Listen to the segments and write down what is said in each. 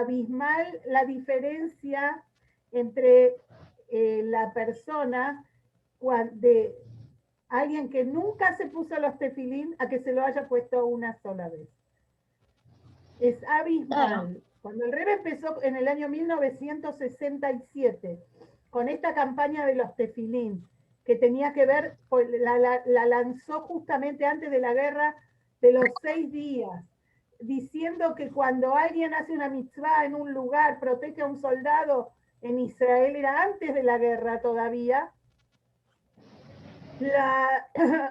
abismal la diferencia entre la persona de alguien que nunca se puso los tefilín a que se lo haya puesto una sola vez. Es Claro. abismal. Cuando el Rebbe empezó en el año 1967 con esta campaña de los tefilín, que tenía que ver, pues, la lanzó justamente antes de la guerra de los 6 días, diciendo que cuando alguien hace una mitzvah en un lugar, protege a un soldado en Israel, era antes de la guerra todavía,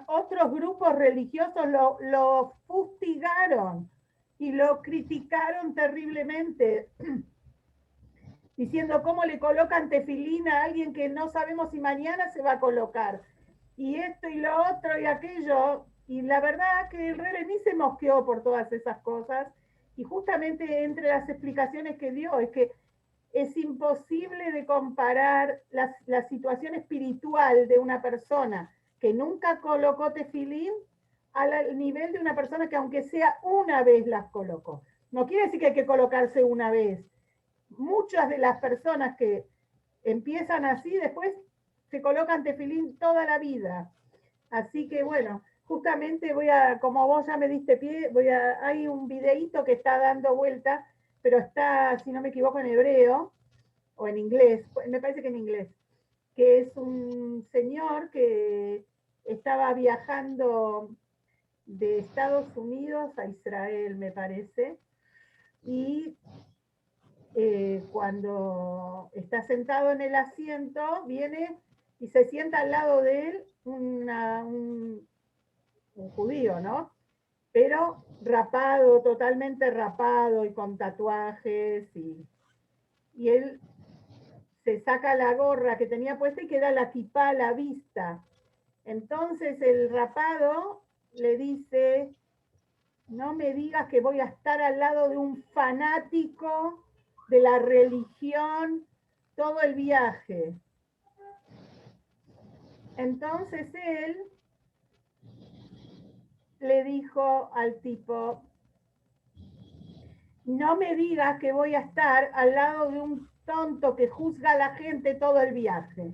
otros grupos religiosos lo fustigaron y lo criticaron terriblemente, diciendo cómo le colocan tefilín a alguien que no sabemos si mañana se va a colocar, y esto y lo otro y aquello, y la verdad que el Rebbe ni se mosqueó por todas esas cosas, y justamente entre las explicaciones que dio es que es imposible de comparar la situación espiritual de una persona que nunca colocó tefilín al nivel de una persona que aunque sea una vez las colocó. No quiere decir que hay que colocarse una vez. Muchas de las personas que empiezan así después se colocan tefilín toda la vida. Así que bueno, justamente como vos ya me diste pie, hay un videíto que está dando vuelta, pero está, si no me equivoco, en hebreo, o en inglés, me parece que en inglés, que es un señor que estaba viajando de Estados Unidos a Israel, me parece, y cuando está sentado en el asiento, viene y se sienta al lado de él un judío, ¿no? Pero rapado, totalmente rapado y con tatuajes, y él se saca la gorra que tenía puesta y queda la kipá a la vista. Entonces el rapado le dice, no me digas que voy a estar al lado de un fanático de la religión todo el viaje. Entonces él le dijo al tipo, no me digas que voy a estar al lado de un tonto que juzga a la gente todo el viaje.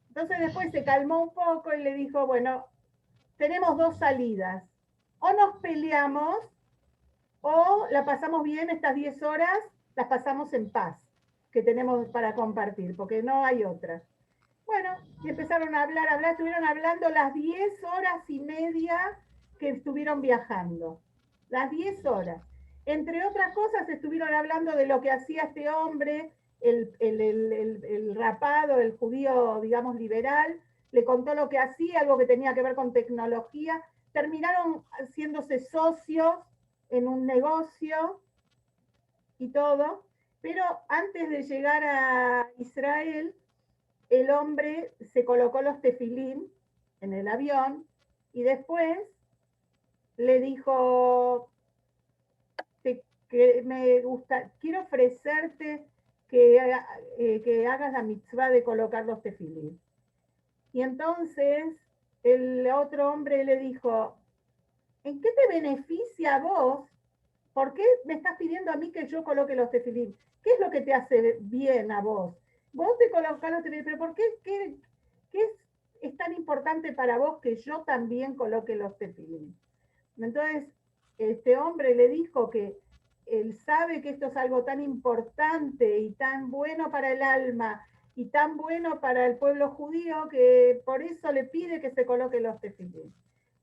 Entonces después se calmó un poco y le dijo, bueno, tenemos dos salidas. O nos peleamos o la pasamos bien estas 10 horas, las pasamos en paz, que tenemos para compartir, porque no hay otra. Bueno, y empezaron a hablar, estuvieron hablando las 10 horas y media que estuvieron viajando. Las 10 horas. Entre otras cosas, estuvieron hablando de lo que hacía este hombre, el rapado, el judío, digamos, liberal, le contó lo que hacía, algo que tenía que ver con tecnología. Terminaron haciéndose socios en un negocio y todo, pero antes de llegar a Israel, el hombre se colocó los tefilín en el avión y después le dijo que me gusta, quiero ofrecerte que hagas la mitzvah de colocar los tefilín. Y entonces el otro hombre le dijo, ¿en qué te beneficia a vos? ¿Por qué me estás pidiendo a mí que yo coloque los tefilín? ¿Qué es lo que te hace bien a vos? Vos te colocás los tefilín, pero ¿por qué es tan importante para vos que yo también coloque los tefilín? Entonces, este hombre le dijo que él sabe que esto es algo tan importante y tan bueno para el alma y tan bueno para el pueblo judío que por eso le pide que se coloque los tefilín.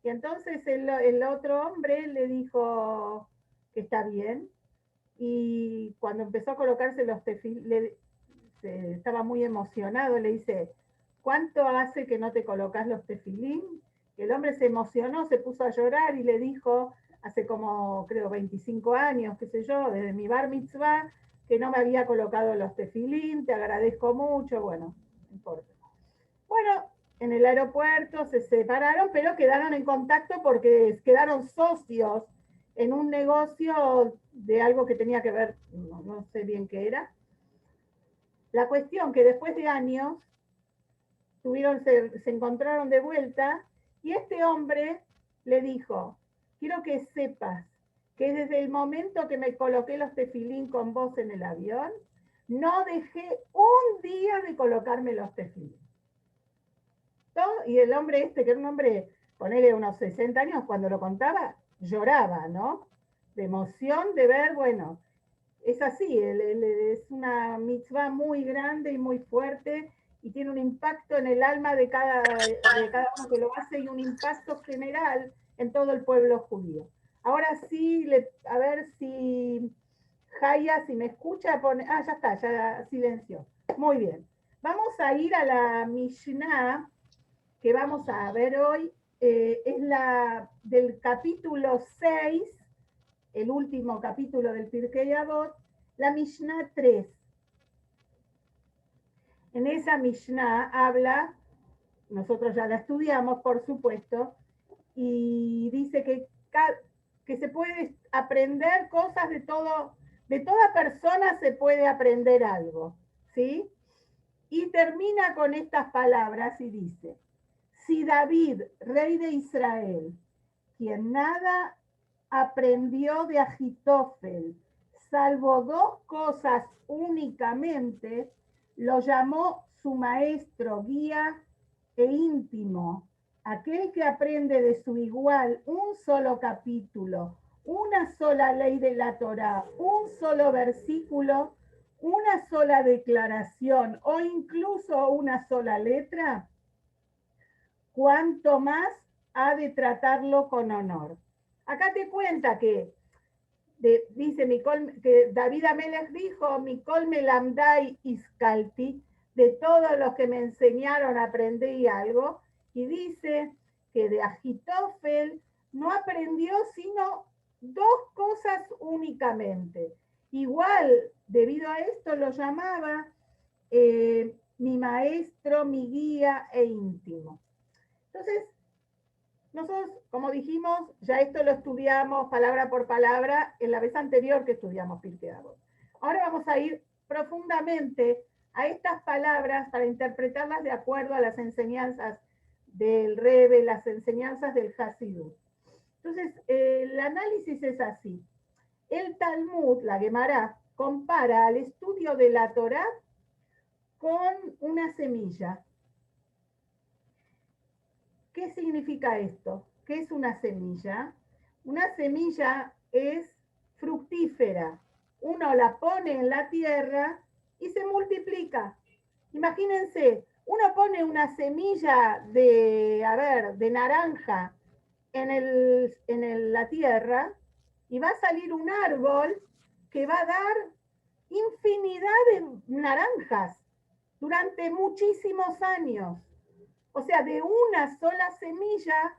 Y entonces el otro hombre le dijo que está bien, y cuando empezó a colocarse los tefilín, estaba muy emocionado, le dice, ¿cuánto hace que no te colocas los tefilín? Y el hombre se emocionó, se puso a llorar y le dijo, hace como, creo, 25 años, qué sé yo, desde mi bar mitzvah, que no me había colocado los tefilín, te agradezco mucho, bueno, no importa. Bueno, en el aeropuerto se separaron, pero quedaron en contacto porque quedaron socios en un negocio de algo que tenía que ver, no sé bien qué era. La cuestión que después de años se encontraron de vuelta y este hombre le dijo, quiero que sepas que desde el momento que me coloqué los tefilín con vos en el avión, no dejé un día de colocarme los tefilín. Y el hombre este, que era un hombre, ponele unos 60 años, cuando lo contaba, lloraba, ¿no? De emoción de ver, bueno, es así, es una mitzvah muy grande y muy fuerte y tiene un impacto en el alma de cada uno que lo hace y un impacto general en todo el pueblo judío. Ahora sí, a ver si Jaya, si me escucha, pone, ya está, ya silenció. Muy bien. Vamos a ir a la Mishnah que vamos a ver hoy, es la del capítulo 6, el último capítulo del Pirkei Avot, la Mishnah 3. En esa Mishnah habla, nosotros ya la estudiamos, por supuesto, y dice que se puede aprender cosas de todo, de toda persona se puede aprender algo, ¿sí? Y termina con estas palabras y dice, si David, rey de Israel, quien nada aprendió de Agitofel, salvo dos cosas únicamente, lo llamó su maestro, guía e íntimo, aquel que aprende de su igual un solo capítulo, una sola ley de la Torá, un solo versículo, una sola declaración o incluso una sola letra, cuánto más ha de tratarlo con honor. Acá te cuenta que dice que David Amelech dijo, Mikol Melamdai Iskalti, de todos los que me enseñaron aprendí algo, y dice que de Agitofel no aprendió sino dos cosas únicamente. Igual, debido a esto, lo llamaba mi maestro, mi guía e íntimo. Entonces, nosotros, como dijimos, ya esto lo estudiamos palabra por palabra en la vez anterior que estudiamos Pirkei Avot. Ahora vamos a ir profundamente a estas palabras para interpretarlas de acuerdo a las enseñanzas del Rebbe, las enseñanzas del Hasidut. Entonces, el análisis es así. El Talmud, la Gemara, compara al estudio de la Torá con una semilla. ¿Qué significa esto? ¿Qué es una semilla? Una semilla es fructífera. Uno la pone en la tierra y se multiplica. Imagínense, uno pone una semilla de naranja en la tierra y va a salir un árbol que va a dar infinidad de naranjas durante muchísimos años. O sea, de una sola semilla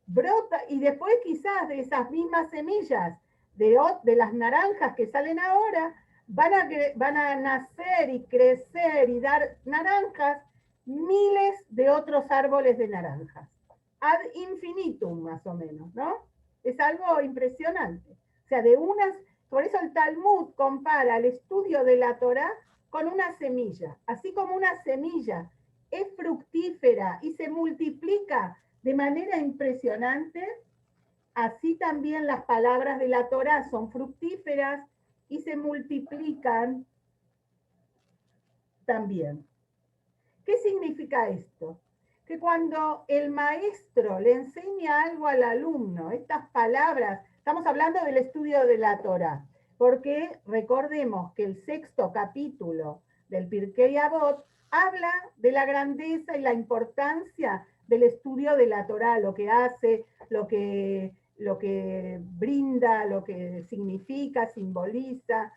brota y después quizás de esas mismas semillas, de las naranjas que salen ahora, van a nacer y crecer y dar naranjas miles de otros árboles de naranjas. Ad infinitum, más o menos, ¿no? Es algo impresionante. O sea, por eso el Talmud compara el estudio de la Torá con una semilla. Así como una semilla es fructífera y se multiplica de manera impresionante, así también las palabras de la Torá son fructíferas y se multiplican también. ¿Qué significa esto? Que cuando el maestro le enseña algo al alumno, estas palabras, estamos hablando del estudio de la Torá, porque recordemos que el 6º capítulo del Pirkei Avot habla de la grandeza y la importancia del estudio de la Torá, lo que hace, lo que brinda, lo que significa, simboliza,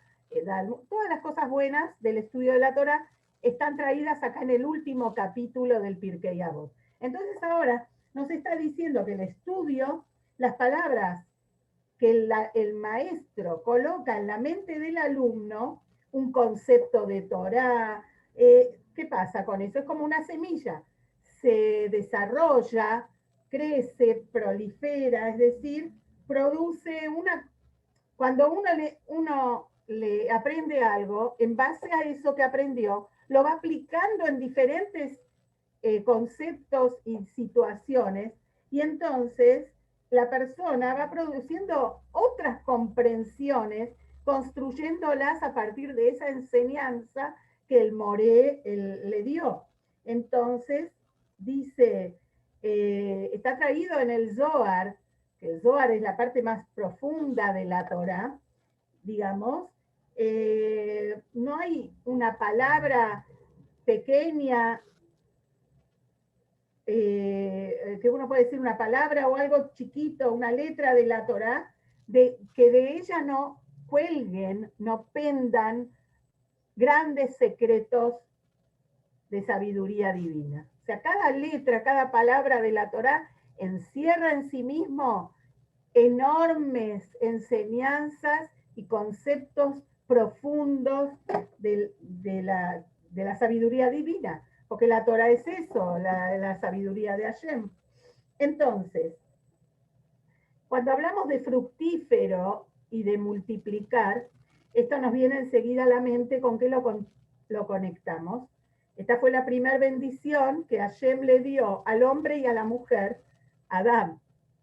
todas las cosas buenas del estudio de la Torá están traídas acá en el último capítulo del Pirkei Avot. Entonces ahora nos está diciendo que el estudio, las palabras que el maestro coloca en la mente del alumno, un concepto de Torá, ¿qué pasa con eso? Es como una semilla, se desarrolla, crece, prolifera, es decir, produce cuando uno le aprende algo, en base a eso que aprendió, lo va aplicando en diferentes conceptos y situaciones, y entonces la persona va produciendo otras comprensiones, construyéndolas a partir de esa enseñanza que el Moré le dio. Entonces, dice, está traído en el Zohar, que el Zohar es la parte más profunda de la Torah, digamos, no hay una palabra pequeña que uno puede decir una palabra o algo chiquito, una letra de la Torá, que de ella no cuelguen, no pendan grandes secretos de sabiduría divina. O sea, cada letra, cada palabra de la Torá encierra en sí mismo enormes enseñanzas y conceptos profundos de la sabiduría divina, porque la Torah es eso, la sabiduría de Hashem. Entonces, cuando hablamos de fructífero y de multiplicar, esto nos viene enseguida a la mente con qué lo conectamos. Esta fue la primera bendición que Hashem le dio al hombre y a la mujer, Adán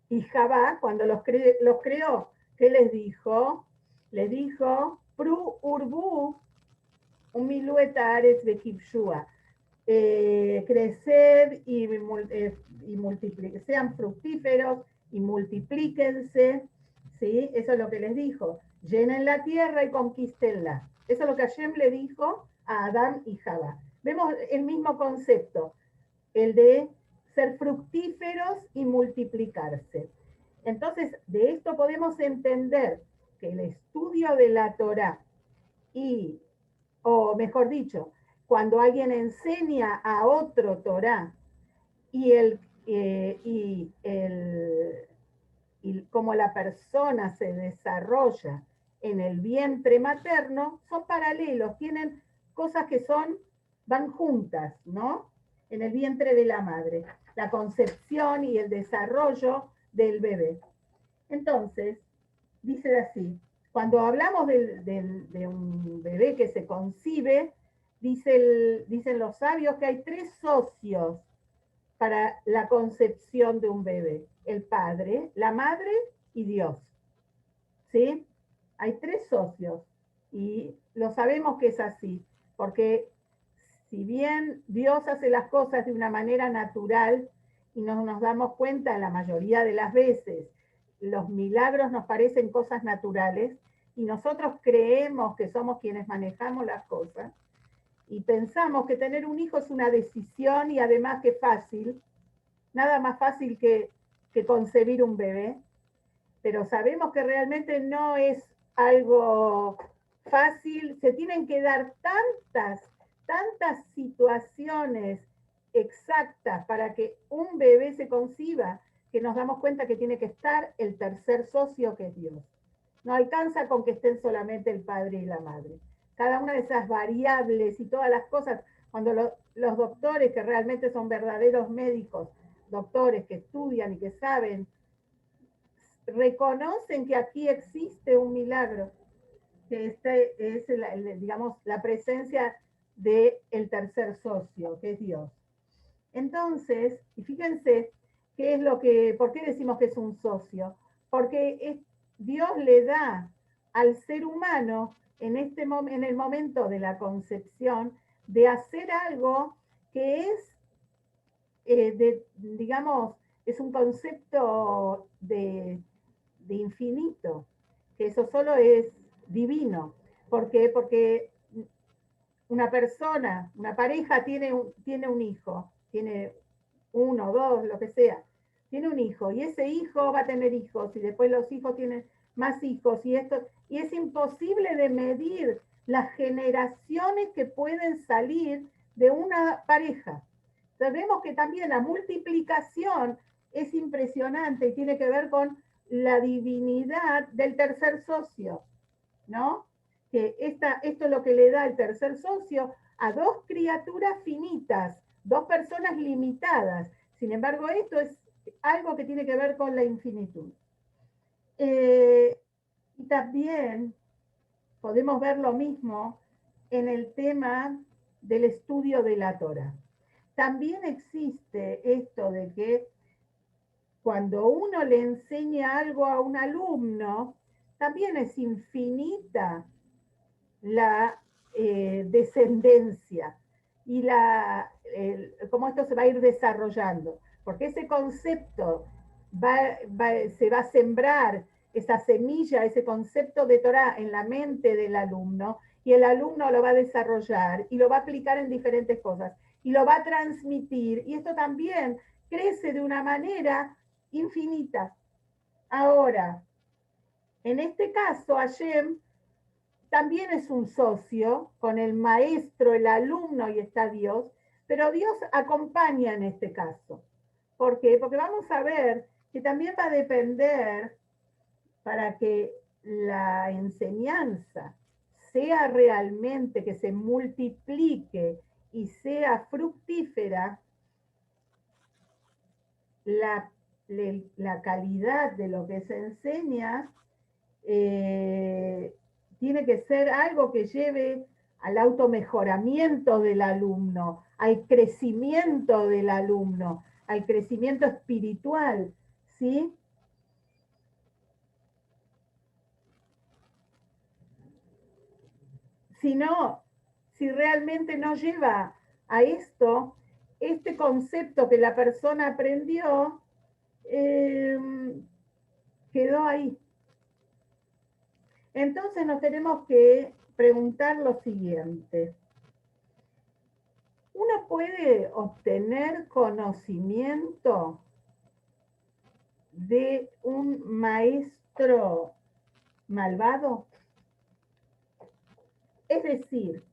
y Jabá, cuando los creó. ¿Qué les dijo? Les dijo, Pru urbu umiluetares de Kipshua. Crecer y sean fructíferos y multiplíquense, ¿sí? Eso es lo que les dijo. Llenen la tierra y conquístenla. Eso es lo que Hashem le dijo a Adán y Jabá. Vemos el mismo concepto, el de ser fructíferos y multiplicarse. Entonces, de esto podemos entender que el estudio de la Torah y, o mejor dicho, cuando alguien enseña a otro Torah y, y cómo la persona se desarrolla en el vientre materno, son paralelos, tienen cosas que van juntas, ¿no? En el vientre de la madre, la concepción y el desarrollo del bebé. Entonces, dice así, cuando hablamos de un bebé que se concibe, dicen los sabios que hay 3 socios para la concepción de un bebé: el padre, la madre y Dios. ¿Sí? Hay 3 socios y lo sabemos que es así, porque si bien Dios hace las cosas de una manera natural y no nos damos cuenta la mayoría de las veces, los milagros nos parecen cosas naturales y nosotros creemos que somos quienes manejamos las cosas y pensamos que tener un hijo es una decisión y además que fácil, nada más fácil que concebir un bebé, pero sabemos que realmente no es algo fácil, se tienen que dar tantas situaciones exactas para que un bebé se conciba, que nos damos cuenta que tiene que estar el tercer socio, que es Dios. No alcanza con que estén solamente el padre y la madre. Cada una de esas variables y todas las cosas, cuando los doctores, que realmente son verdaderos médicos, doctores que estudian y que saben, reconocen que aquí existe un milagro, que este es, digamos, la presencia del tercer socio, que es Dios. Entonces, y fíjense qué es ¿por qué decimos que es un socio? Porque Dios le da al ser humano en el momento de la concepción de hacer algo que es, digamos, es un concepto de infinito, que eso solo es divino. ¿Por qué? Porque una persona, una pareja tiene un hijo, tiene 1, 2, lo que sea, tiene un hijo y ese hijo va a tener hijos y después los hijos tienen más hijos y es imposible de medir las generaciones que pueden salir de una pareja. Entonces vemos que también la multiplicación es impresionante y tiene que ver con la divinidad del tercer socio, ¿no? Que esto es lo que le da el tercer socio a 2 criaturas finitas, 2 personas limitadas. Sin embargo, esto es algo que tiene que ver con la infinitud. Y también podemos ver lo mismo en el tema del estudio de la Torah. También existe esto de que cuando uno le enseña algo a un alumno, también es infinita la descendencia y cómo esto se va a ir desarrollando, porque ese concepto se va a sembrar, esa semilla, ese concepto de Torah en la mente del alumno, y el alumno lo va a desarrollar y lo va a aplicar en diferentes cosas y lo va a transmitir, y esto también crece de una manera infinita. Ahora, en este caso, Hashem también es un socio con el maestro, el alumno y está Dios, pero Dios acompaña en este caso. ¿Por qué? Porque vamos a ver que también va a depender para que la enseñanza sea realmente, que se multiplique y sea fructífera, la, la calidad de lo que se enseña tiene que ser algo que lleve al automejoramiento del alumno, al crecimiento del alumno, al crecimiento espiritual, ¿sí? Si no, si realmente no lleva a esto, este concepto que la persona aprendió, eh, quedó ahí. Entonces nos tenemos que preguntar lo siguiente. ¿Uno puede obtener conocimiento de un maestro malvado? Es decir,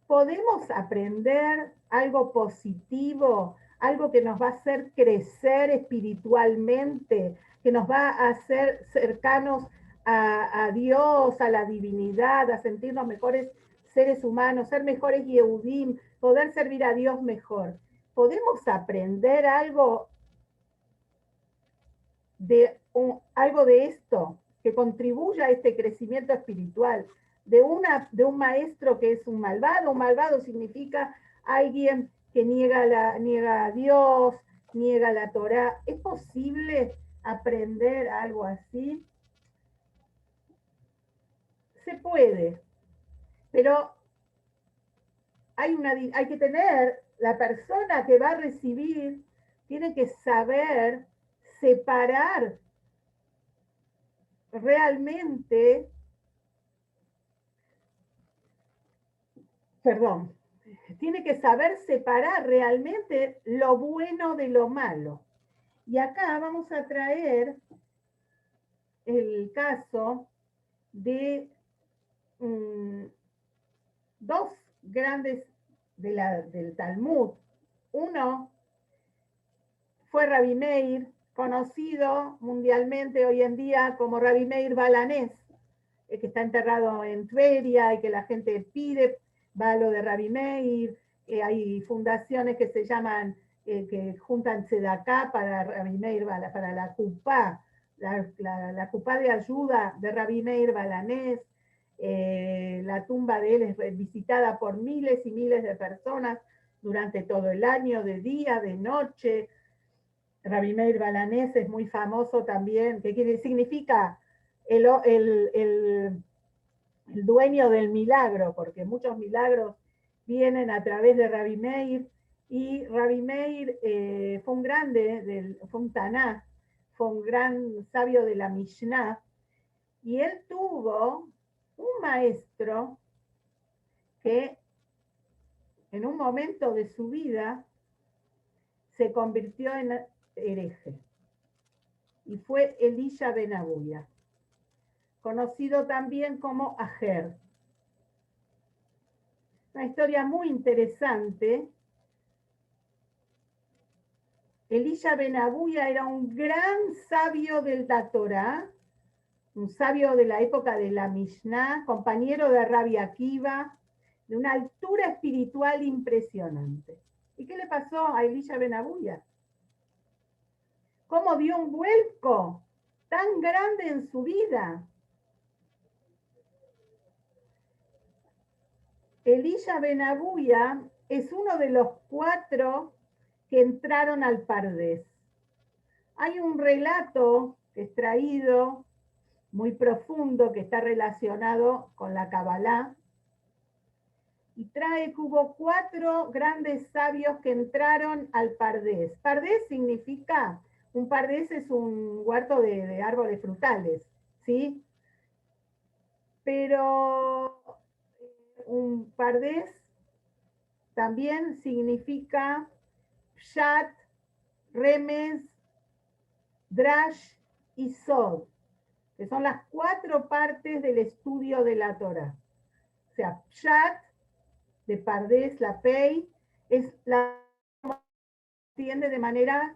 ¿podemos aprender algo positivo, algo que nos va a hacer crecer espiritualmente, que nos va a hacer cercanos a Dios, a la divinidad, a sentirnos mejores seres humanos, ser mejores Yehudim, poder servir a Dios mejor? ¿Podemos aprender algo de esto que contribuya a este crecimiento espiritual de un maestro que es un malvado? Un malvado significa alguien que niega a Dios, niega la Torah. ¿Es posible aprender algo así? Se puede, pero hay que tener, la persona que va a recibir tiene que saber separar realmente, perdón, tiene que saber separar realmente lo bueno de lo malo. Y acá vamos a traer el caso de dos grandes del Talmud. Uno fue Rabbi Meir, conocido mundialmente hoy en día como Rabbi Meir Balanés, que está enterrado en Tveria y que la gente pide, va a lo de Rabbi Meir. Hay fundaciones que se llaman, que juntan Tzedaká para Rabbi Meir, para la Cupá, la Cupá de ayuda de Rabbi Meir Balanés. La tumba de él es visitada por miles y miles de personas durante todo el año, de día, de noche. Rabbi Meir Balanés es muy famoso también, que significa el dueño del milagro, porque muchos milagros vienen a través de Rabbi Meir, y Rabbi Meir fue un grande, fue un Taná, fue un gran sabio de la Mishnah, y él tuvo un maestro que en un momento de su vida se convirtió en hereje, y fue Elisha Ben Abuya, conocido también como Ajer. Una historia muy interesante. Elisha Ben Abuya era un gran sabio del Torah, un sabio de la época de la Mishnah, compañero de Rabbi Akiva, de una altura espiritual impresionante. ¿Y qué le pasó a Elisha Ben Abuya? ¿Cómo dio un vuelco tan grande en su vida? Elisha Ben Abuya es uno de los 4 que entraron al Pardés. Hay un relato extraído muy profundo que está relacionado con la Kabbalah y trae que hubo 4 grandes sabios que entraron al Pardés. Pardés significa, un Pardés es un huerto de árboles frutales, ¿sí? Pero un Pardés también significa Pshat, Remes, Drash y Sod, que son las 4 partes del estudio de la Torah. O sea, Pshat, de Pardés, la Pei, es la entiende de manera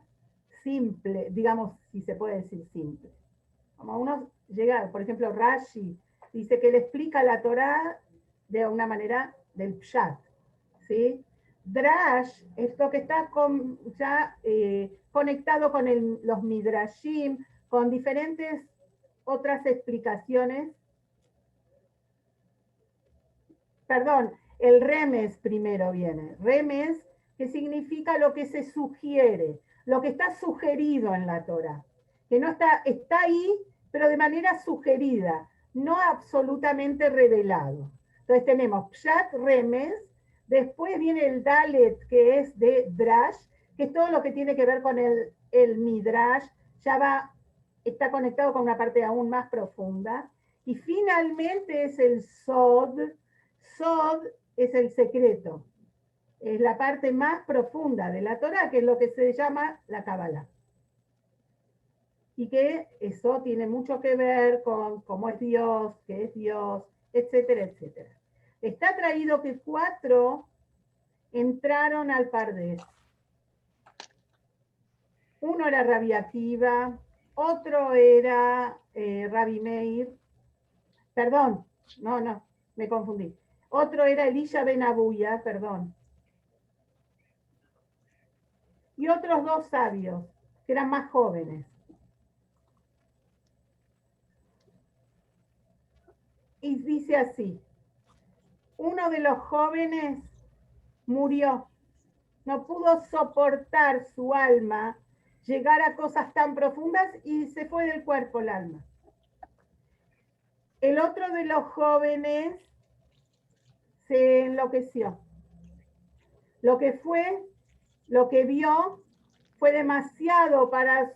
simple, digamos, si se puede decir simple. Como uno llega, por ejemplo, Rashi dice que le explica la Torah de una manera del Pshat, ¿sí? Drash es lo que está ya conectado con los Midrashim, con diferentes otras explicaciones. Perdón, el remes primero viene. Remes, que significa lo que se sugiere, lo que está sugerido en la Torah, que no está ahí, pero de manera sugerida, no absolutamente revelado. Entonces tenemos Pshat, Remes, después viene el Dalet, que es de Drash, que es todo lo que tiene que ver con el Midrash, ya está conectado con una parte aún más profunda. Y finalmente es el Sod. Sod es el secreto, es la parte más profunda de la Torah, que es lo que se llama la Kabbalah. Y que eso tiene mucho que ver con cómo es Dios, qué es Dios, etcétera, etcétera. Está traído que 4 entraron al Pardés. Uno era Rabbi Akiva, otro era Rabbi Meir, perdón, no, me confundí. Otro era Elisha Ben Abuya, perdón. Y otros 2 sabios, que eran más jóvenes. Y dice así, uno de los jóvenes murió, no pudo soportar su alma llegar a cosas tan profundas y se fue del cuerpo el alma. El otro de los jóvenes se enloqueció. Lo que vio fue demasiado para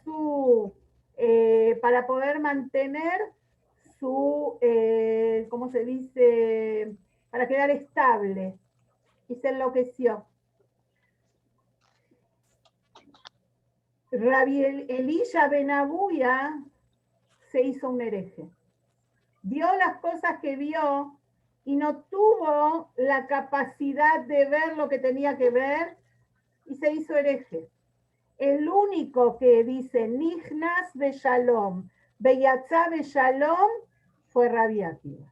para poder mantener su, ¿cómo se dice? Para quedar estable. Y se enloqueció. Rabbi Elisha Ben Abuya se hizo un hereje. Vio las cosas que vio y no tuvo la capacidad de ver lo que tenía que ver y se hizo hereje. El único que dice Nichnas de Shalom, Beyatzá de Shalom, fue Rabbi Akiva.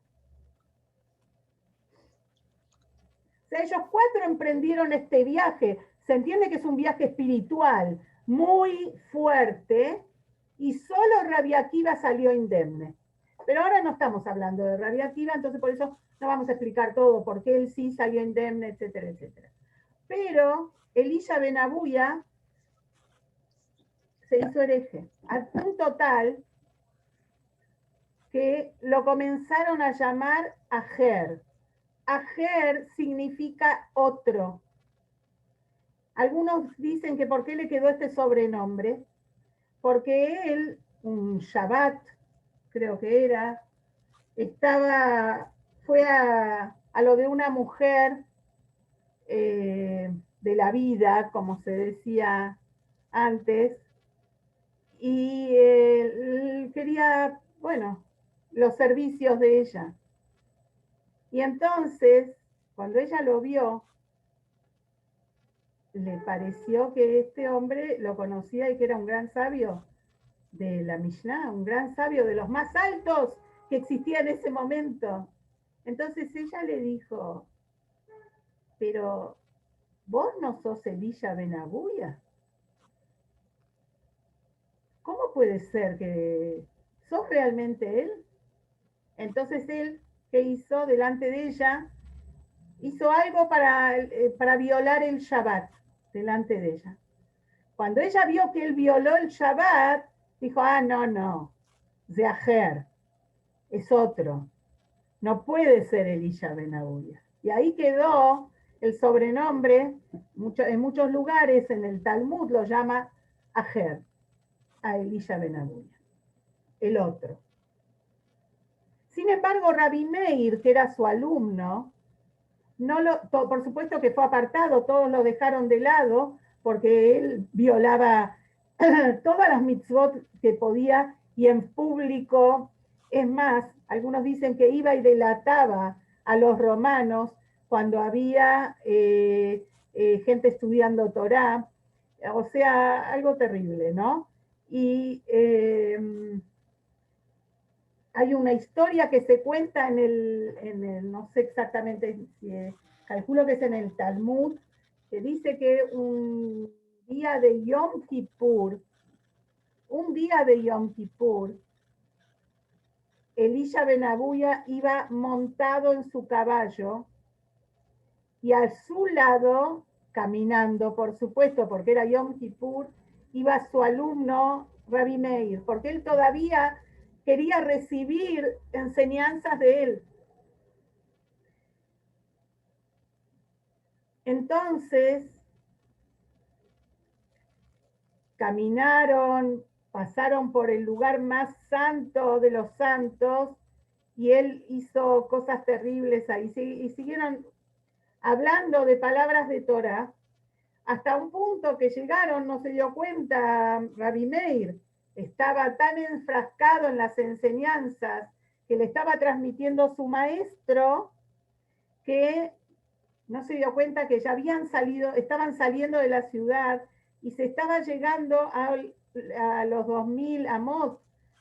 O sea, ellos 4 emprendieron este viaje. Se entiende que es un viaje espiritual muy fuerte y solo Rabbi Akiva salió indemne. Pero ahora no estamos hablando de Rabbi Akiva, entonces por eso no vamos a explicar todo, por qué él sí salió indemne, etcétera, etcétera. Pero Elisha Ben Abuya se hizo hereje, al punto tal que lo comenzaron a llamar Ajer. Ajer significa otro. Algunos dicen que por qué le quedó este sobrenombre, porque él, un Shabbat, creo que era, fue a lo de una mujer de la vida, como se decía antes, y quería, bueno, los servicios de ella. Y entonces, cuando ella lo vio, le pareció que este hombre lo conocía y que era un gran sabio de la Mishnah, un gran sabio de los más altos que existía en ese momento. Entonces ella le dijo, pero vos no sos Elisha Ben Abuya. ¿Cómo puede ser que sos realmente él? Entonces él, ¿qué hizo delante de ella? Hizo algo para violar el Shabbat delante de ella. Cuando ella vio que él violó el Shabbat, dijo, no, Zeaher, es otro. No puede ser Elisha ben Abuya. Y ahí quedó el sobrenombre, en muchos lugares en el Talmud lo llama Aher, a Elisha ben Abuya, el otro. Sin embargo, Rabbi Meir, que era su alumno, por supuesto que fue apartado, todos lo dejaron de lado, porque él violaba todas las mitzvot que podía y en público. Es más, algunos dicen que iba y delataba a los romanos cuando había gente estudiando Torá, o sea, algo terrible, ¿no? Y hay una historia que se cuenta no sé exactamente, calculo que es en el Talmud, que dice que un día de Yom Kippur, Elisha ben Abuya iba montado en su caballo y a su lado, caminando, por supuesto, porque era Yom Kippur, iba su alumno Rabbi Meir, porque él todavía quería recibir enseñanzas de él. Entonces, caminaron, pasaron por el lugar más santo de los santos y él hizo cosas terribles ahí y siguieron hablando de palabras de Torah hasta un punto que llegaron, no se dio cuenta Rabbi Meir, estaba tan enfrascado en las enseñanzas que le estaba transmitiendo su maestro que no se dio cuenta que ya estaban saliendo de la ciudad y se estaba llegando a los 2000 amos,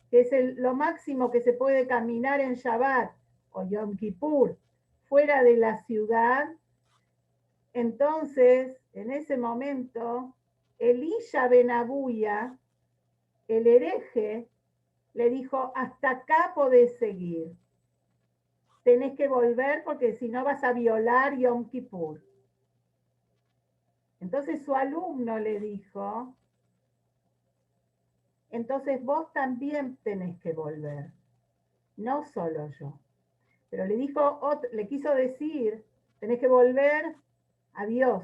que es lo máximo que se puede caminar en Shabbat o Yom Kippur, fuera de la ciudad. Entonces, en ese momento, Elisha ben Abuya, el hereje, le dijo, hasta acá podés seguir. Tenés que volver porque si no vas a violar Yom Kippur. Entonces su alumno le dijo, entonces vos también tenés que volver, no solo yo. Pero le quiso decir, tenés que volver a Dios.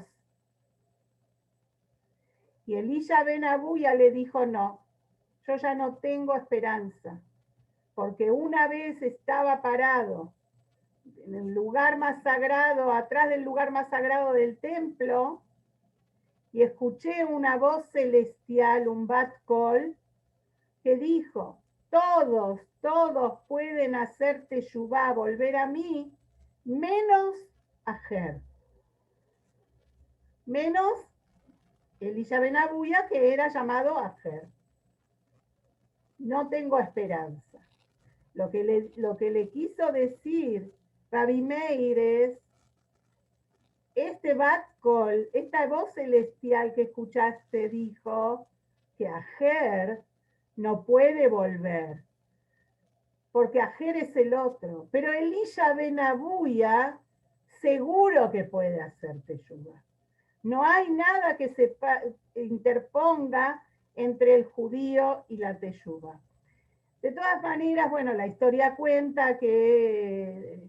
Y Elisha ben Abuya le dijo, no, yo ya no tengo esperanza, porque una vez estaba parado en el lugar más sagrado, atrás del lugar más sagrado del templo, y escuché una voz celestial, un bat kol, que dijo, todos pueden hacer teshuvá, volver a mí, menos Aher, menos Elisha ben Abuya, que era llamado Aher. No tengo esperanza. Lo que le quiso decir Rabbi Meir es, este bat kol, esta voz celestial que escuchaste, dijo que Aher no puede volver, porque Aher es el otro. Pero Elisha ben Abuya seguro que puede hacer teshuvá. No hay nada que se interponga entre el judío y la teshuvá. De todas maneras, bueno, la historia cuenta que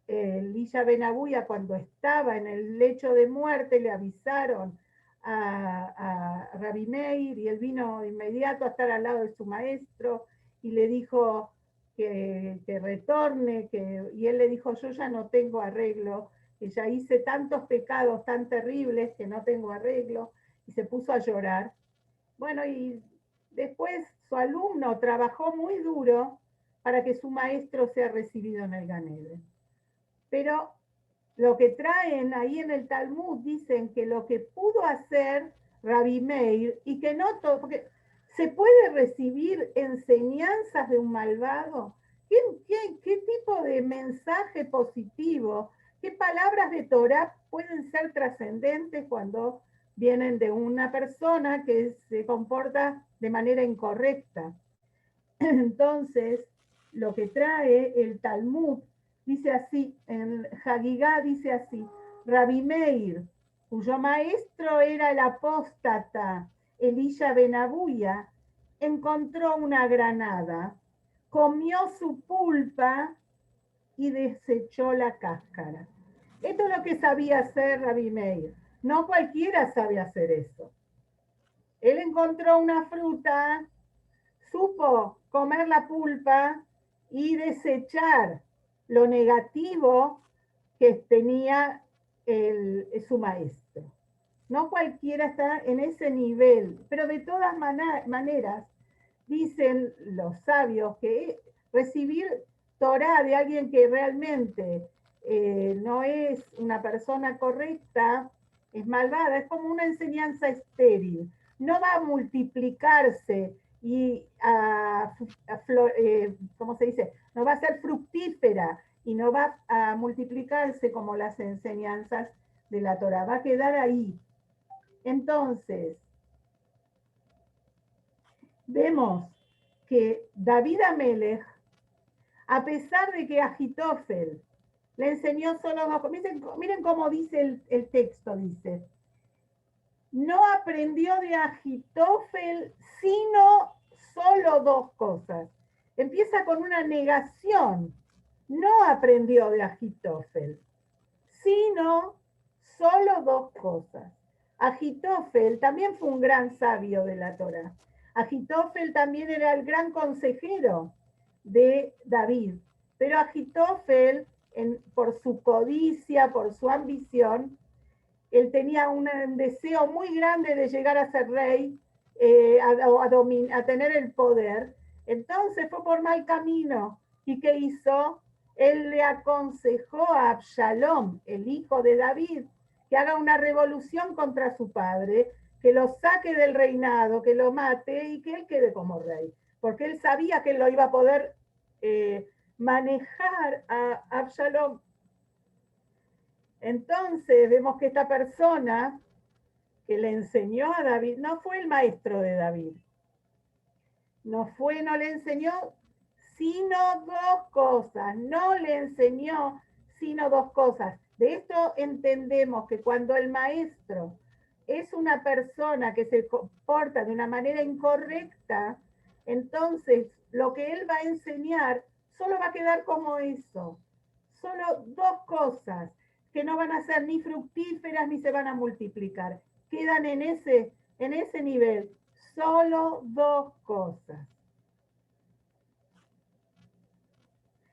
Elisha ben Abuya, cuando estaba en el lecho de muerte, le avisaron a Rabbi Meir y él vino de inmediato a estar al lado de su maestro y le dijo que retorne, y él le dijo, yo ya no tengo arreglo, que ya hice tantos pecados tan terribles que no tengo arreglo, y se puso a llorar. Bueno, y después su alumno trabajó muy duro para que su maestro sea recibido en el Gan Eden. Pero lo que traen ahí en el Talmud, dicen que lo que pudo hacer Rabbi Meir, y que no todo, porque se puede recibir enseñanzas de un malvado. ¿Qué tipo de mensaje positivo, qué palabras de Torah pueden ser trascendentes cuando vienen de una persona que se comporta de manera incorrecta? Entonces, lo que trae el Talmud dice así, en Hagigá dice así, Rabbi Meir cuyo maestro era el apóstata Elisha ben Abuya, encontró una granada, comió su pulpa y desechó la cáscara. Esto es lo que sabía hacer Rabbi Meir. No cualquiera sabe hacer eso. Él encontró una fruta, supo comer la pulpa y desechar lo negativo que tenía su maestro. No cualquiera está en ese nivel, pero de todas maneras, dicen los sabios que recibir Torah de alguien que realmente no es una persona correcta, es malvada, es como una enseñanza estéril. No va a multiplicarse y ¿cómo se dice? No va a ser fructífera y no va a multiplicarse como las enseñanzas de la Torah. Va a quedar ahí. Entonces, vemos que David Amelech, a pesar de que Agitofel le enseñó solo dos, miren cómo dice el texto, dice, no aprendió de Agitofel sino solo dos cosas. Empieza con una negación, no aprendió de Agitofel, sino solo dos cosas. Agitofel también fue un gran sabio de la Torá. Agitofel también era el gran consejero de David, pero Agitofel, por su codicia, por su ambición, él tenía un deseo muy grande de llegar a ser rey, a tener el poder. Entonces fue por mal camino. ¿Y qué hizo? Él le aconsejó a Absalom, el hijo de David, que haga una revolución contra su padre, que lo saque del reinado, que lo mate y que él quede como rey. Porque él sabía que él lo iba a poder manejar a Absalom. Entonces vemos que esta persona que le enseñó a David no fue el maestro de David. No le enseñó sino dos cosas. No le enseñó sino dos cosas. De esto entendemos que cuando el maestro es una persona que se comporta de una manera incorrecta, entonces lo que él va a enseñar solo va a quedar como eso. Solo dos cosas que no van a ser ni fructíferas ni se van a multiplicar. Quedan en ese nivel. Solo dos cosas.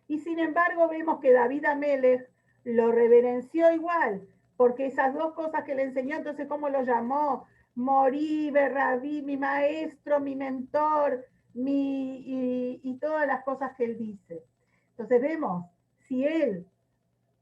Y sin embargo vemos que David Amelech lo reverenció igual, porque esas dos cosas que le enseñó, entonces ¿cómo lo llamó? Morí, Berrabí, mi maestro, mi mentor, y todas las cosas que él dice. Entonces vemos, si él,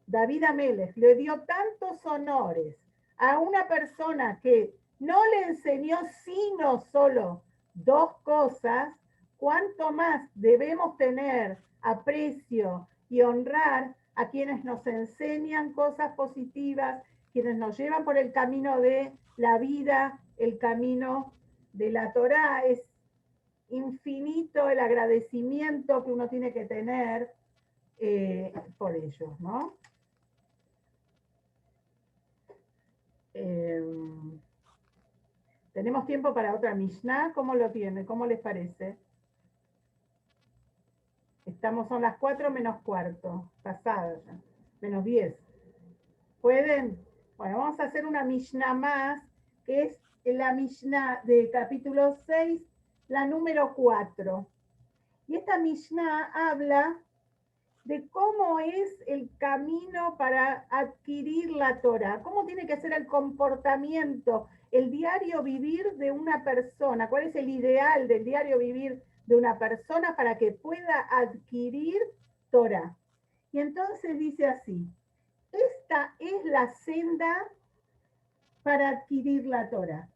David Amelech, le dio tantos honores a una persona que no le enseñó sino solo dos cosas, cuánto más debemos tener aprecio y honrar a quienes nos enseñan cosas positivas, quienes nos llevan por el camino de la vida, el camino de la Torá. Es infinito el agradecimiento que uno tiene que tener por ellos, ¿no? ¿Tenemos tiempo para otra Mishnah? ¿Cómo lo tiene? ¿Cómo les parece? Son las 4 menos cuarto, pasadas ya, menos 10. ¿Pueden? Bueno, vamos a hacer una Mishnah más, que es la Mishnah de capítulo 6, la número 4. Y esta Mishnah habla de cómo es el camino para adquirir la Torah, cómo tiene que ser el comportamiento, el diario vivir de una persona, cuál es el ideal del diario vivir de una persona para que pueda adquirir Torah. Y entonces dice así, esta es la senda para adquirir la Torah.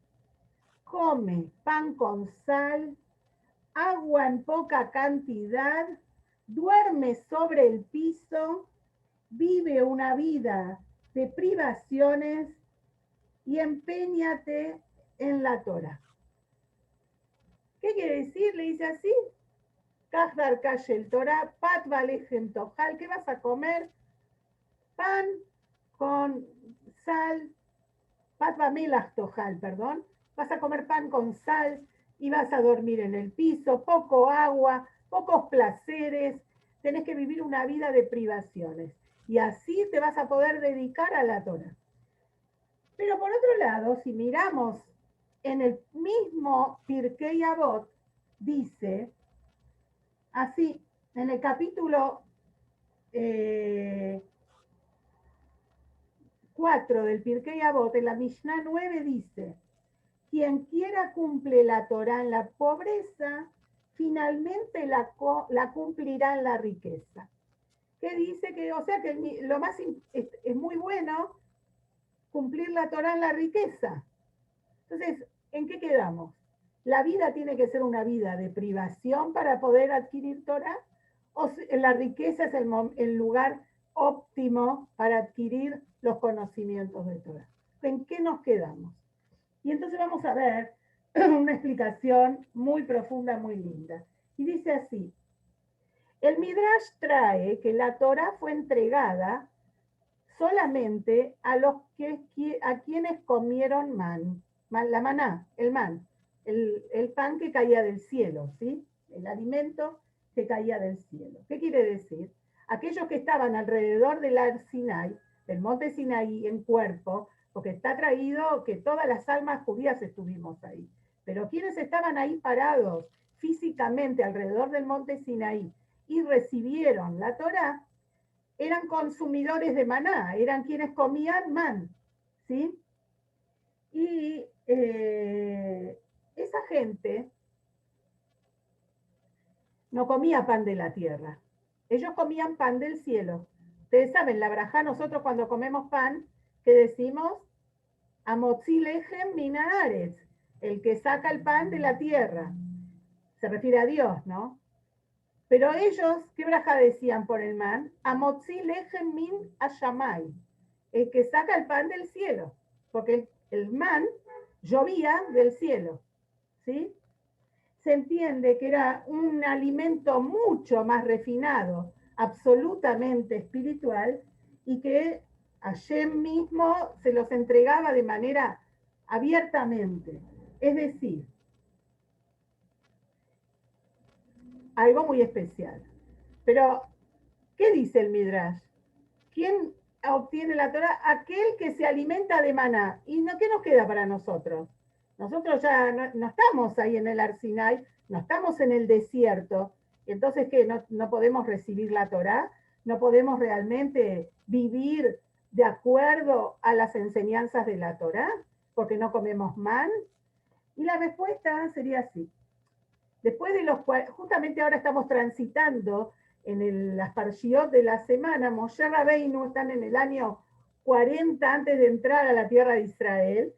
Come pan con sal, agua en poca cantidad, duerme sobre el piso, vive una vida de privaciones y empeñate en la Torah. ¿Qué quiere decir? Le dice así, Kahdar Kashel Torah, Pat Valejem Tojal, ¿qué vas a comer? Pan con sal, Pat bamelach tojal, perdón, vas a comer pan con sal y vas a dormir en el piso, poco agua, pocos placeres, tenés que vivir una vida de privaciones. Y así te vas a poder dedicar a la Torah. Pero por otro lado, si miramos en el mismo Pirkei Avot, dice así, en el capítulo 4 del Pirkei Avot, en la Mishnah 9 dice, quien quiera cumple la Torah en la pobreza, finalmente la cumplirá en la riqueza. Que dice que, o sea, que lo más es muy bueno cumplir la Torah en la riqueza. Entonces, ¿en qué quedamos? ¿La vida tiene que ser una vida de privación para poder adquirir Torah? ¿O la riqueza es el lugar óptimo para adquirir los conocimientos de Torah? ¿En qué nos quedamos? Y entonces vamos a ver una explicación muy profunda, muy linda. Y dice así, el Midrash trae que la Torah fue entregada solamente a quienes comieron la maná, el man, el pan que caía del cielo, ¿sí? El alimento que caía del cielo. ¿Qué quiere decir? Aquellos que estaban alrededor del Sinai, del monte Sinaí en cuerpo, porque está traído que todas las almas judías estuvimos ahí, pero quienes estaban ahí parados físicamente alrededor del monte Sinaí y recibieron la Torá, eran consumidores de maná, eran quienes comían man, ¿sí? Y esa gente no comía pan de la tierra, ellos comían pan del cielo. Ustedes saben, la brajá, nosotros cuando comemos pan, que decimos, amotzi lechem min haaretz, el que saca el pan de la tierra. Se refiere a Dios, ¿no? Pero ellos, ¿qué braja decían por el man? Amotzi lechem min hashamay, el que saca el pan del cielo, porque el man llovía del cielo, ¿sí? Se entiende que era un alimento mucho más refinado, absolutamente espiritual, y que Hashem mismo se los entregaba de manera abiertamente. Es decir, algo muy especial. Pero, ¿qué dice el Midrash? ¿Quién obtiene la Torah? Aquel que se alimenta de maná. ¿Y no, qué nos queda para nosotros? Nosotros ya no estamos ahí en el Arsinai, no estamos en el desierto. Entonces, ¿qué? ¿No podemos recibir la Torah? ¿No podemos realmente vivir de acuerdo a las enseñanzas de la Torah? ¿Porque no comemos man? Y la respuesta sería así. Después de justamente ahora estamos transitando en las parshiot de la semana, Moshe Rabbeinu están en el año 40 antes de entrar a la tierra de Israel,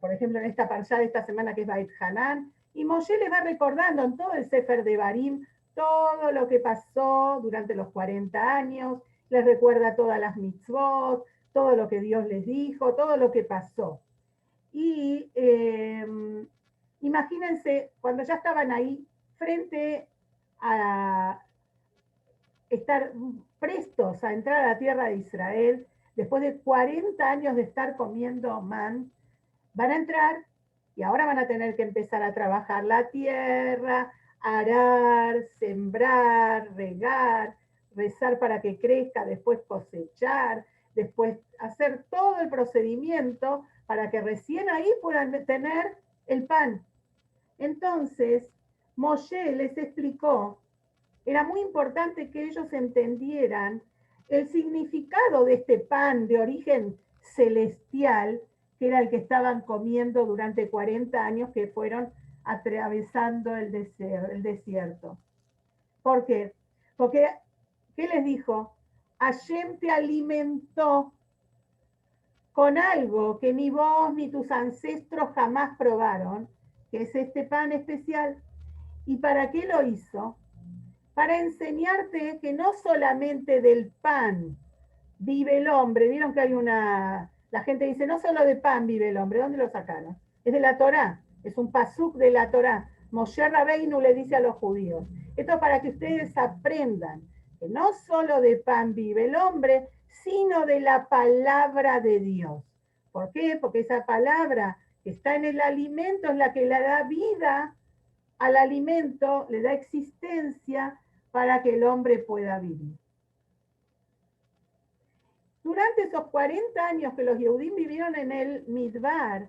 por ejemplo en esta parshá de esta semana que es Beit Hanan, y Moshe les va recordando en todo el Sefer de Barim todo lo que pasó durante los 40 años, les recuerda todas las mitzvot, todo lo que Dios les dijo, todo lo que pasó. Y imagínense, cuando ya estaban ahí frente a estar prestos a entrar a la tierra de Israel, después de 40 años de estar comiendo man, van a entrar y ahora van a tener que empezar a trabajar la tierra, arar, sembrar, regar, rezar para que crezca, después cosechar, después hacer todo el procedimiento para que recién ahí puedan tener el pan. Entonces, Moshe les explicó, era muy importante que ellos entendieran el significado de este pan de origen celestial, que era el que estaban comiendo durante 40 años que fueron atravesando el desierto. ¿Por qué? Porque, ¿qué les dijo? Hashem te alimentó con algo que ni vos ni tus ancestros jamás probaron, que es este pan especial. ¿Y para qué lo hizo? Para enseñarte que no solamente del pan vive el hombre. Vieron que hay la gente dice, no solo de pan vive el hombre. ¿Dónde lo sacaron? Es de la Torá, es un pasuk de la Torá. Moshe Rabbeinu le dice a los judíos, esto para que ustedes aprendan que no solo de pan vive el hombre, sino de la palabra de Dios. ¿Por qué? Porque esa palabra que está en el alimento es la que le da vida al alimento, le da existencia para que el hombre pueda vivir. Durante esos 40 años que los Yehudim vivieron en el Midbar,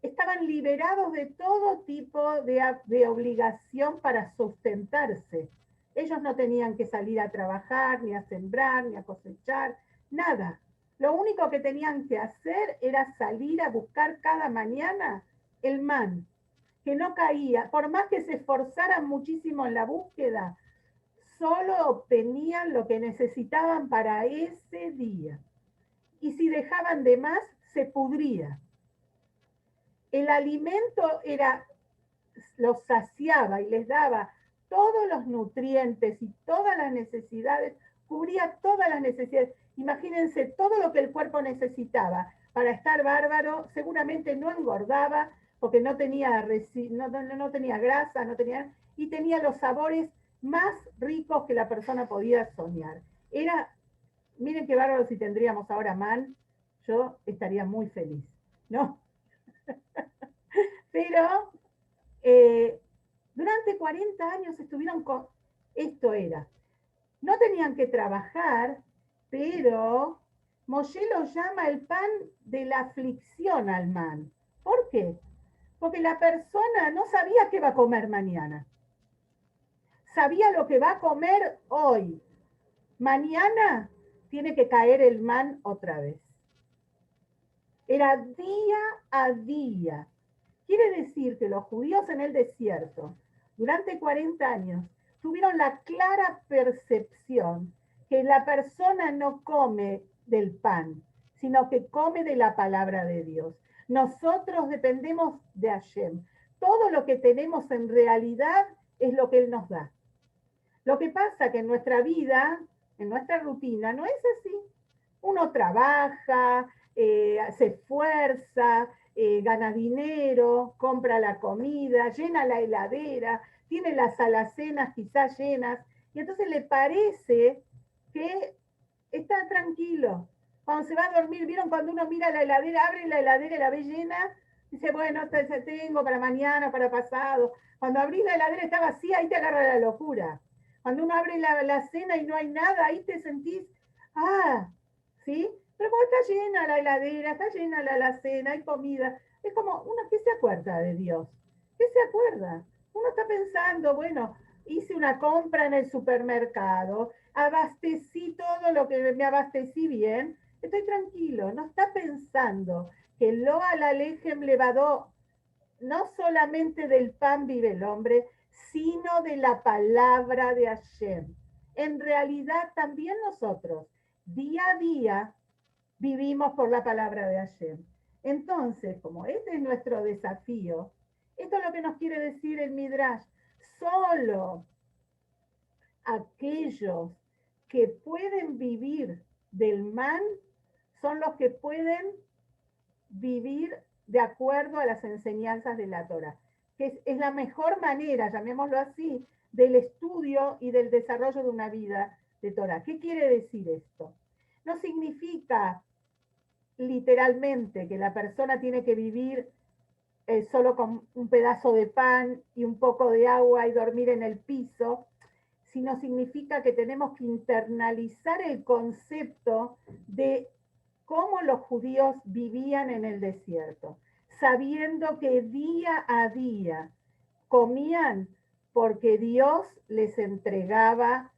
estaban liberados de todo tipo de obligación para sustentarse. Ellos no tenían que salir a trabajar, ni a sembrar, ni a cosechar, nada. Lo único que tenían que hacer era salir a buscar cada mañana el man, que no caía. Por más que se esforzaran muchísimo en la búsqueda, solo obtenían lo que necesitaban para ese día. Y si dejaban de más, se pudría. El alimento los saciaba y les daba todos los nutrientes y todas las necesidades, cubría todas las necesidades. Imagínense todo lo que el cuerpo necesitaba para estar bárbaro, seguramente no engordaba porque no tenía grasa, y tenía los sabores más ricos que la persona podía soñar. Miren qué bárbaro si tendríamos ahora man, yo estaría muy feliz, ¿no? Pero durante 40 años estuvieron con... Esto era, no tenían que trabajar, pero Moshe lo llama el pan de la aflicción al man. ¿Por qué? Porque la persona no sabía qué va a comer mañana. Sabía lo que va a comer hoy. Mañana tiene que caer el man otra vez. Era día a día. Quiere decir que los judíos en el desierto, durante 40 años, tuvieron la clara percepción que la persona no come del pan, sino que come de la palabra de Dios. Nosotros dependemos de Hashem. Todo lo que tenemos en realidad es lo que Él nos da. Lo que pasa que en nuestra vida, en nuestra rutina, no es así. Uno trabaja, se esfuerza, gana dinero, compra la comida, llena la heladera, tiene las alacenas quizás llenas, y entonces le parece que está tranquilo. Cuando se va a dormir, ¿vieron cuando uno mira la heladera, abre la heladera y la ve llena? Dice, bueno, tengo para mañana, para pasado. Cuando abrís la heladera está vacía, ahí te agarra la locura. Cuando uno abre la cena y no hay nada, ahí te sentís, ¿sí? Pero cuando está llena la heladera, está llena la alacena, hay comida, es como, ¿qué se acuerda de Dios? ¿Qué se acuerda? Uno está pensando, bueno, hice una compra en el supermercado, abastecí todo lo que me abastecí bien, estoy tranquilo, no está pensando que lo al alejem levadó, no solamente del pan vive el hombre, sino de la palabra de Hashem. En realidad también nosotros, día a día, vivimos por la palabra de Hashem. Entonces, como este es nuestro desafío, esto es lo que nos quiere decir el Midrash. Solo aquellos que pueden vivir del man son los que pueden vivir de acuerdo a las enseñanzas de la Torah, que es la mejor manera, llamémoslo así, del estudio y del desarrollo de una vida de Torah. ¿Qué quiere decir esto? No significa literalmente que la persona tiene que vivir solo con un pedazo de pan y un poco de agua y dormir en el piso, sino significa que tenemos que internalizar el concepto de cómo los judíos vivían en el desierto, sabiendo que día a día comían porque Dios les entregaba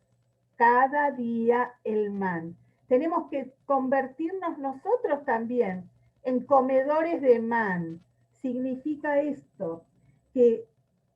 cada día el man. Tenemos que convertirnos nosotros también en comedores de man. Significa esto, que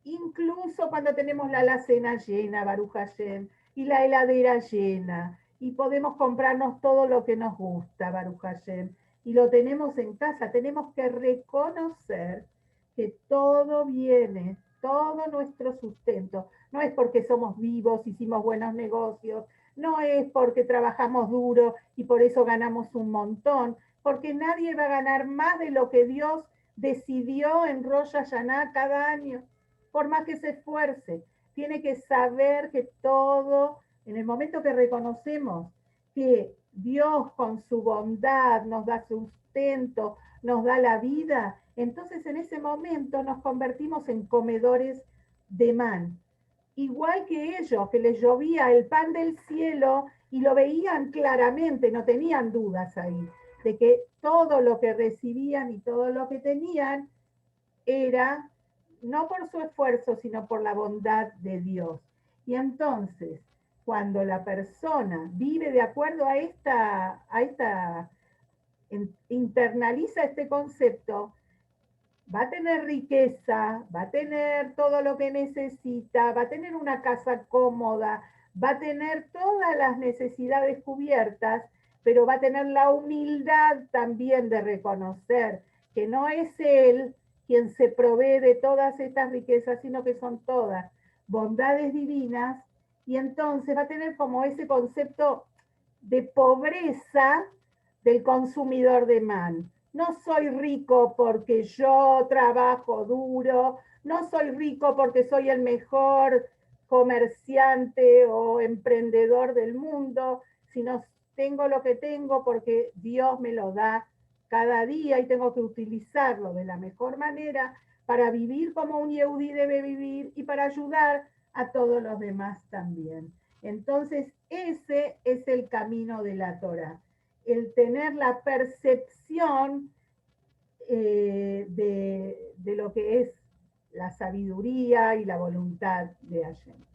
incluso cuando tenemos la alacena llena, Baruch Hashem, y la heladera llena, y podemos comprarnos todo lo que nos gusta, Baruch Hashem, y lo tenemos en casa, tenemos que reconocer que todo viene, todo nuestro sustento, no es porque somos vivos, hicimos buenos negocios, no es porque trabajamos duro y por eso ganamos un montón, porque nadie va a ganar más de lo que Dios decidió en Rosh Hashanah cada año, por más que se esfuerce. Tiene que saber que todo, en el momento que reconocemos que Dios con su bondad nos da sustento, nos da la vida, entonces en ese momento nos convertimos en comedores de man. Igual que ellos, que les llovía el pan del cielo y lo veían claramente, no tenían dudas ahí, de que todo lo que recibían y todo lo que tenían era no por su esfuerzo, sino por la bondad de Dios. Y entonces, cuando la persona vive de acuerdo internaliza este concepto, va a tener riqueza, va a tener todo lo que necesita, va a tener una casa cómoda, va a tener todas las necesidades cubiertas, pero va a tener la humildad también de reconocer que no es él quien se provee de todas estas riquezas, sino que son todas bondades divinas, y entonces va a tener como ese concepto de pobreza del consumidor de man. No soy rico porque yo trabajo duro, no soy rico porque soy el mejor comerciante o emprendedor del mundo, sino tengo lo que tengo porque Dios me lo da cada día y tengo que utilizarlo de la mejor manera para vivir como un Yehudi debe vivir y para ayudar a todos los demás también. Entonces, ese es el camino de la Torah, el tener la percepción de lo que es la sabiduría y la voluntad de Hashem.